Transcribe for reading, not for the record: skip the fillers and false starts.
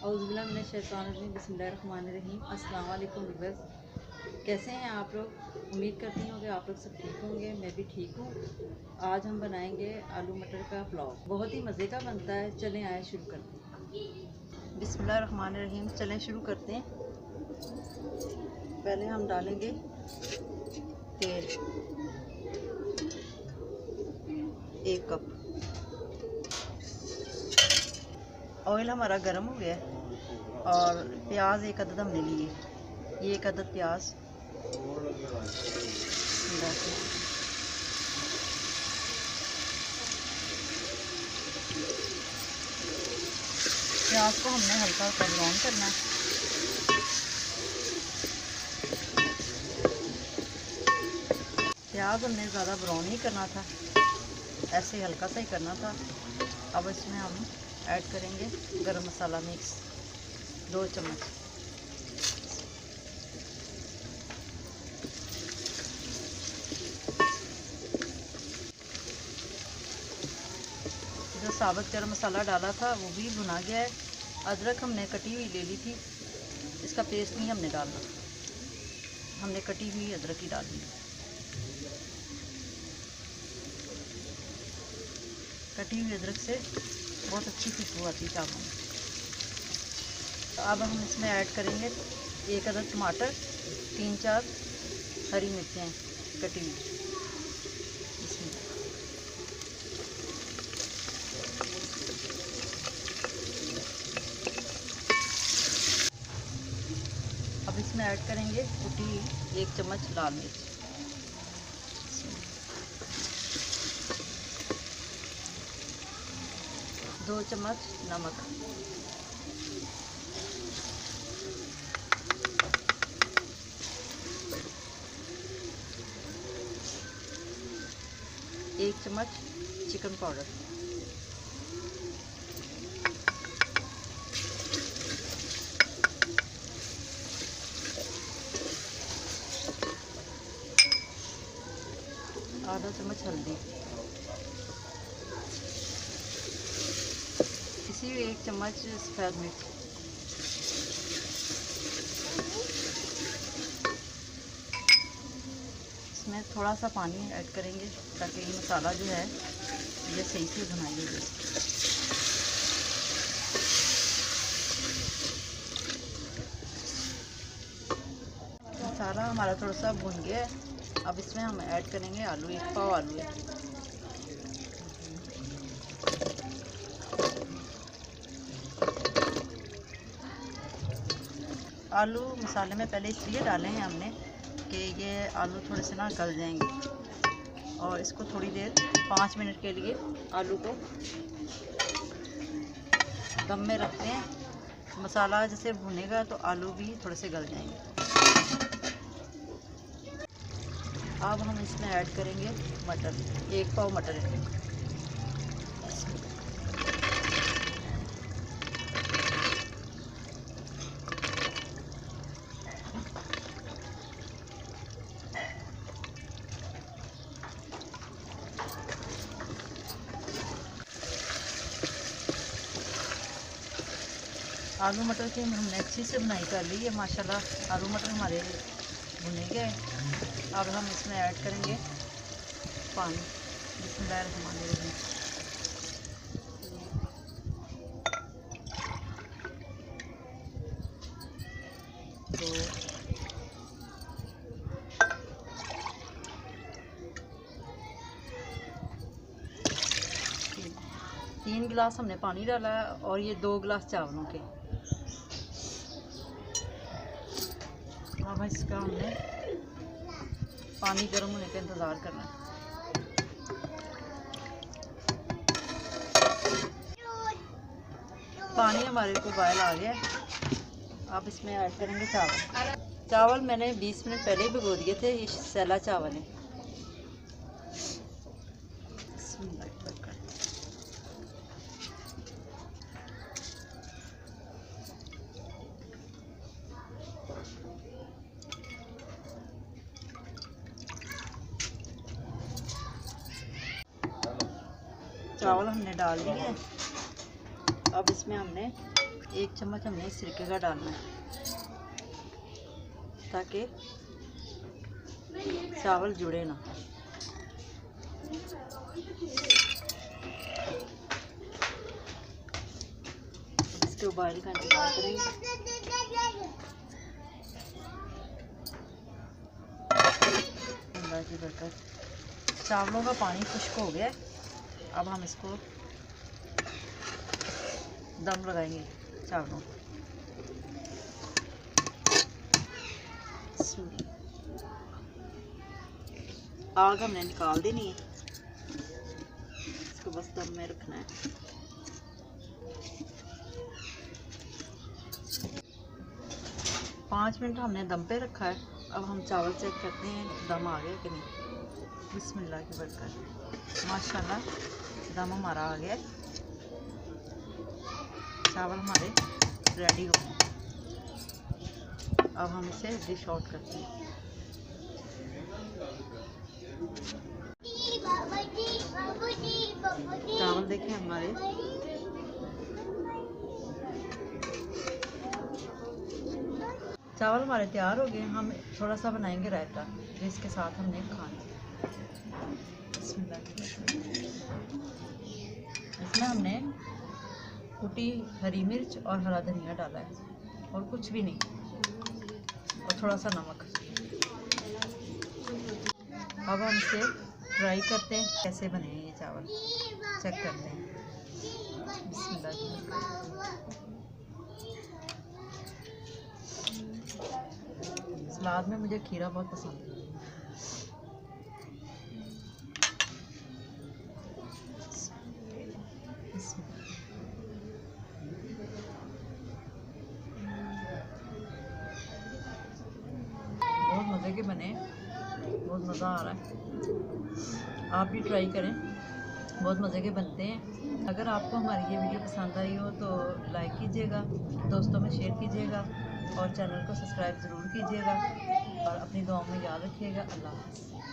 बिस्मिल्लाहिर्रहमानिर्रहीम। अस्सलाम वालेकुम व्यूअर्स, कैसे हैं आप लोग? उम्मीद करती हूँ कि आप लोग सब ठीक होंगे। मैं भी ठीक हूँ। आज हम बनाएंगे आलू मटर का पुलाव। बहुत ही मज़े का बनता है। चलें आए शुरू करते हैं। बिस्मिल्लाहिर्रहमानिर्रहीम। चलें शुरू करते हैं। पहले हम डालेंगे तेल 1 कप। ऑयल हमारा गर्म हो गया है और प्याज 1 अदद हमने लिए। ये 1 अदद प्याज को हमने हल्का हल्का ब्राउन करना है। प्याज हमने ज़्यादा ब्राउन नहीं करना था, ऐसे हल्का सा ही करना था। अब इसमें हम ऐड करेंगे गरम मसाला मिक्स 2 चम्मच। जो साबुत गरम मसाला डाला था वो भी भुना गया है। अदरक हमने कटी हुई ले ली थी, इसका पेस्ट नहीं हमने डालना, हमने कटी हुई अदरक ही डालनी है। कटी हुई अदरक से बहुत अच्छी खुशबू आती है चावलों में। तो अब हम इसमें ऐड करेंगे 1 अदद टमाटर, 3-4 हरी मिर्चें कटी हुई। अब इसमें ऐड करेंगे कुटी 1 चम्मच लाल मिर्च, 2 चम्मच नमक, 1 चम्मच चिकन पाउडर, आधा चम्मच हल्दी, इसी 1 चम्मच सफ़ेद मिर्च, इसमें थोड़ा सा पानी ऐड करेंगे ताकि ये मसाला जो है ये सही से भुनाई हो जाए। मसाला हमारा थोड़ा सा भुन गया है। अब इसमें हम ऐड करेंगे आलू, 1 पाव आलू है। आलू मसाले में पहले इसलिए डाले हैं हमने कि ये आलू थोड़े से ना गल जाएंगे, और इसको थोड़ी देर 5 मिनट के लिए आलू को दम में रखते हैं। मसाला जैसे भुनेगा तो आलू भी थोड़े से गल जाएंगे। अब हम इसमें ऐड करेंगे मटर, 1 पाव मटर है। आलू मटर की हमने अच्छी से बुनाई कर ली है माशाल्लाह। आलू मटर हमारे भुने गए। अब हम इसमें ऐड करेंगे पानी। बिस्मिल्लाहिर्रहमानिर्रहीम। तो 3 गिलास हमने पानी डाला है और ये 2 गिलास चावलों के। अब इसका हमने पानी गर्म होने का इंतज़ार करना है। पानी हमारे को बॉयल आ गया है। अब इसमें ऐड करेंगे चावल। चावल मैंने 20 मिनट पहले ही भिगो दिए थे। ये सैला चावल है। चावल हमने डाल दिए हैं। अब इसमें हमने 1 चम्मच हमने सिरके का डालना है ताकि चावल जुड़े ना। इसको बॉयल का इंतजार करेंगे। अल्लाह की बरकत। चावलों का पानी खुश्क हो गया। अब हम इसको दम लगाएंगे चावलों को। आग हमने निकाल देनी है, इसको बस दम में रखना है। पाँच मिनट हमने दम पे रखा है। अब हम चावल चेक करते हैं दम आ गया कि नहीं। बिस्मिल्लाह की बरकत। माशाल्लाह दम हमारा आ गया। चावल हमारे रेडी हो गए। अब हम इसे डिश आउट करते हैं। चावल देखें हमारे चावल हमारे तैयार हो गए। हम थोड़ा सा बनाएंगे रायता जिसके साथ हमने खाना। इसमें हमने कुटी हरी मिर्च और हरा धनिया डाला है और कुछ भी नहीं, और थोड़ा सा नमक। अब हम इसे ट्राई करते हैं कैसे बने हैं ये चावल, चेक करते हैं। सलाद में मुझे खीरा बहुत पसंद है। बहुत मज़े के बने, बहुत मज़ा आ रहा है। आप भी ट्राई करें, बहुत मज़े के बनते हैं। अगर आपको हमारी ये वीडियो पसंद आई हो तो लाइक कीजिएगा, दोस्तों में शेयर कीजिएगा और चैनल को सब्सक्राइब ज़रूर कीजिएगा और अपनी दुआओं में याद रखिएगा। अल्लाह हाफ़िज़।